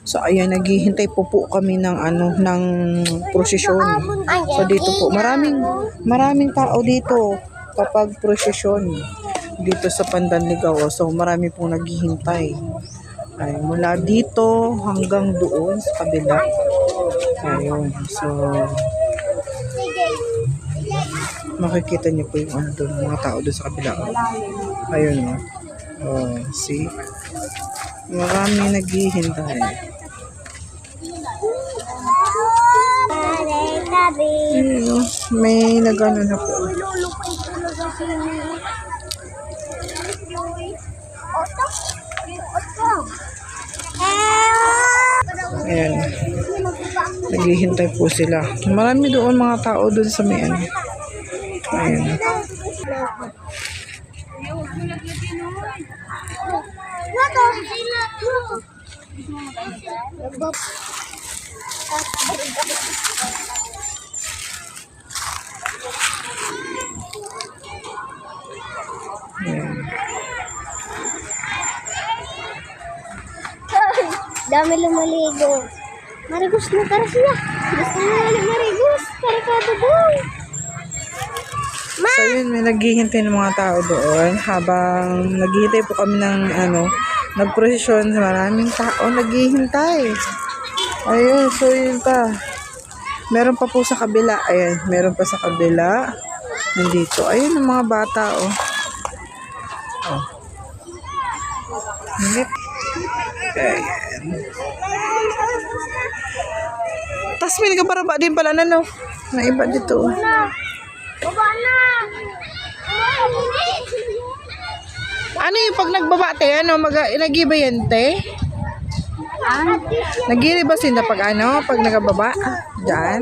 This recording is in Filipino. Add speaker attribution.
Speaker 1: So ayan, naghihintay po kami ng ng prosesyon. So dito po, maraming tao dito kapag prosesyon dito sa Pandanligaw. So marami pong naghihintay. Ay, mula dito hanggang doon sa kabila. Ayun. So makikita niyo po yung mga tao doon sa kabila. Ayun. Oh, see? Marami naghihintay. Ayun, may nagano na po. Ayan. Naghihintay po sila. Marami doon mga tao doon sa may ano. Ayan.
Speaker 2: Dami lumaligo. Marigus na tara siya. Gusto na marigus. Karikado doon.
Speaker 1: So yun, may naghihintay ng mga tao doon. Habang naghihintay po kami ng nagprosesyon, maraming tao naghihintay. Ayun, so yun pa. Meron pa po sa kabila. Ayan, meron pa sa kabila. Nandito. Ayun ang mga bata, oh. Oh. Ayan. Tapos may nagabaraba din pala na, no? Na iba dito.
Speaker 2: Baba na.
Speaker 1: Ano yung pag nagbaba, te? Ano, nag-iba yan, te? Nag-iba sila pag pag nagababa? Diyan?